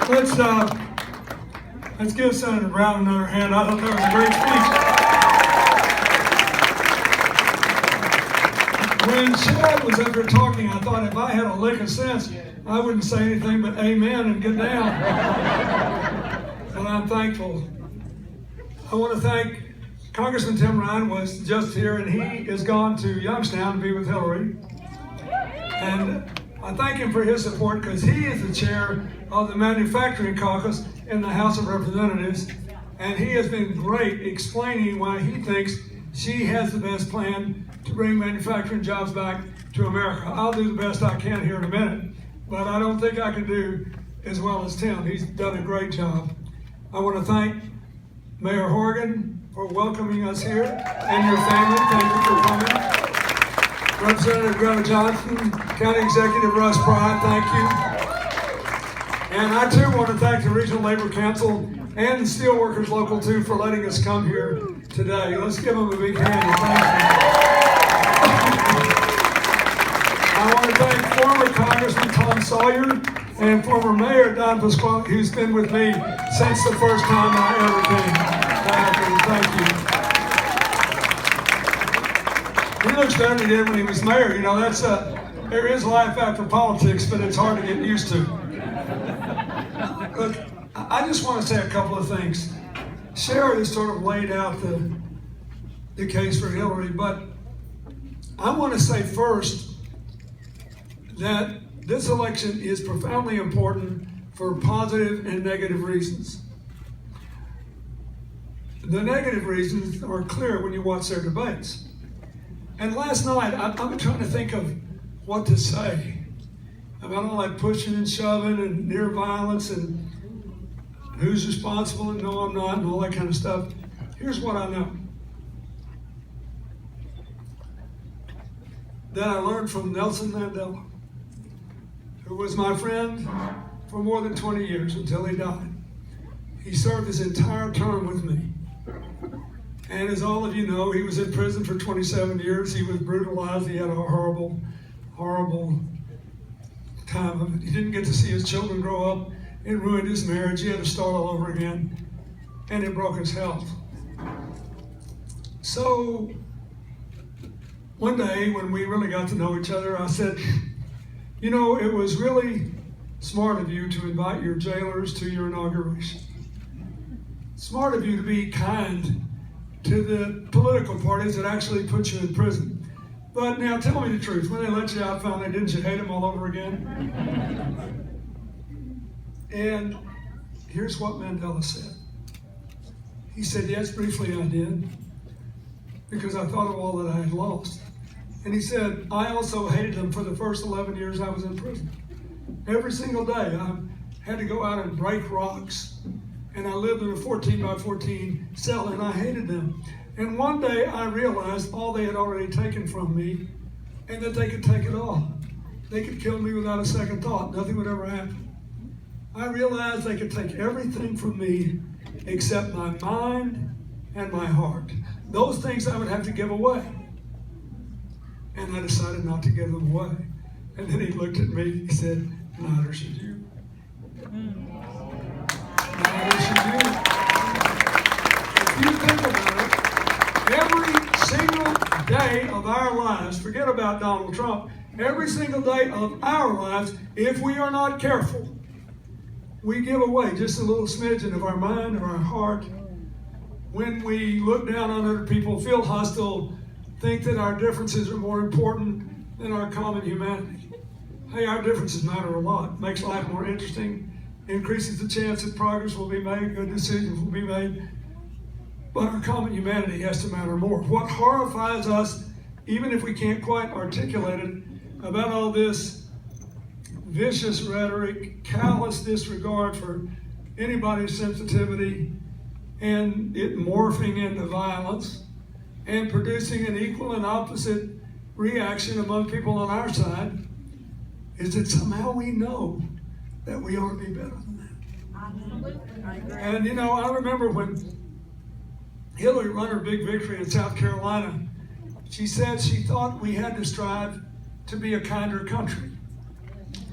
Let's give Senator Brown another hand. I thought that was a great speech. When Chad was up here talking, I thought if I had a lick of sense, I wouldn't say anything but amen and get down. But I'm thankful. I want to thank Congressman Tim Ryan was just here, and he is gone to Youngstown to be with Hillary. And I thank him for his support because he is the chair of the Manufacturing Caucus in the House of Representatives, and he has been great explaining why he thinks she has the best plan to bring manufacturing jobs back to America. I'll do the best I can here in a minute, but I don't think I can do as well as Tim. He's done a great job. I want to thank Mayor Horgan for welcoming us here and your family. Thank you for coming. Representative Greta Johnson, County Executive Russ Pride, thank you. And I too want to thank the Regional Labor Council and the Steelworkers Local too for letting us come here today. Let's give them a big hand and thank you. I want to thank former Congressman Tom Sawyer and former Mayor Don Pasquale, who's been with me since the first time I ever came. Thank you. He looks better than he did when he was mayor. You know, there is life after politics, but it's hard to get used to. Look, I just want to say a couple of things. Sharon has sort of laid out the case for Hillary, but I want to say first that this election is profoundly important for positive and negative reasons. The negative reasons are clear when you watch their debates. And last night, I'm trying to think of what to say about all that pushing and shoving and near violence and who's responsible and no, I'm not, and all that kind of stuff. Here's what I know. That I learned from Nelson Mandela, who was my friend for more than 20 years until he died. He served his entire term with me. And as all of you know, he was in prison for 27 years. He was brutalized. He had a horrible, horrible time of it. He didn't get to see his children grow up. It ruined his marriage. He had to start all over again. And it broke his health. So one day when we really got to know each other, I said, you know, it was really smart of you to invite your jailers to your inauguration. Smart of you to be kind to the political parties that actually put you in prison. But now tell me the truth, when they let you out finally, didn't you hate them all over again? And here's what Mandela said. He said, yes, briefly I did, because I thought of all that I had lost. And he said, I also hated them for the first 11 years I was in prison. Every single day I had to go out and break rocks. And I lived in a 14 by 14 cell, and I hated them. And one day I realized all they had already taken from me, and that they could take it all. They could kill me without a second thought. Nothing would ever happen. I realized they could take everything from me except my mind and my heart. Those things I would have to give away. And I decided not to give them away. And then he looked at me, he said, neither should you. Neither should you. If you think about it, every single day of our lives, forget about Donald Trump, every single day of our lives, if we are not careful, we give away just a little smidgen of our mind, of our heart. When we look down on other people, feel hostile, think that our differences are more important than our common humanity. Hey, our differences matter a lot. Makes life more interesting, increases the chance that progress will be made, good decisions will be made. But our common humanity has to matter more. What horrifies us, even if we can't quite articulate it, about all this vicious rhetoric, callous disregard for anybody's sensitivity, and it morphing into violence, and producing an equal and opposite reaction among people on our side, is that somehow we know that we ought to be better than that. And you know, I remember when Hillary won her big victory in South Carolina, she said she thought we had to strive to be a kinder country.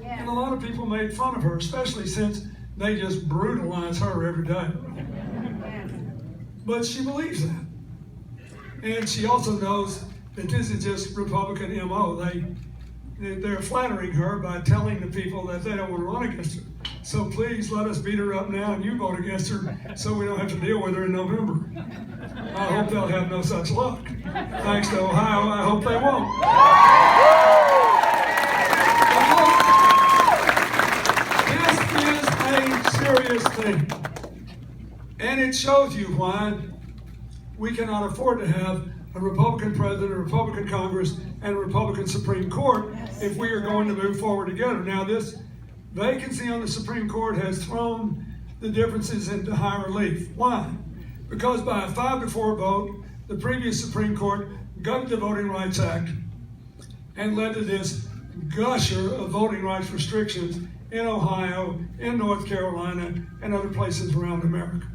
And a lot of people made fun of her, especially since they just brutalize her every day. But she believes that. And she also knows that this is just Republican MO. They're flattering her by telling the people that they don't want to run against her. So please let us beat her up now and you vote against her so we don't have to deal with her in November. I hope they'll have no such luck. Thanks to Ohio, I hope they won't. This is a serious thing. And it shows you why we cannot afford to have a Republican president, a Republican Congress, and a Republican Supreme Court if we are going to move forward together. Now, this vacancy on the Supreme Court has thrown the differences into high relief. Why? Because by a 5-4 vote, the previous Supreme Court gutted the Voting Rights Act and led to this gusher of voting rights restrictions in Ohio, in North Carolina, and other places around America.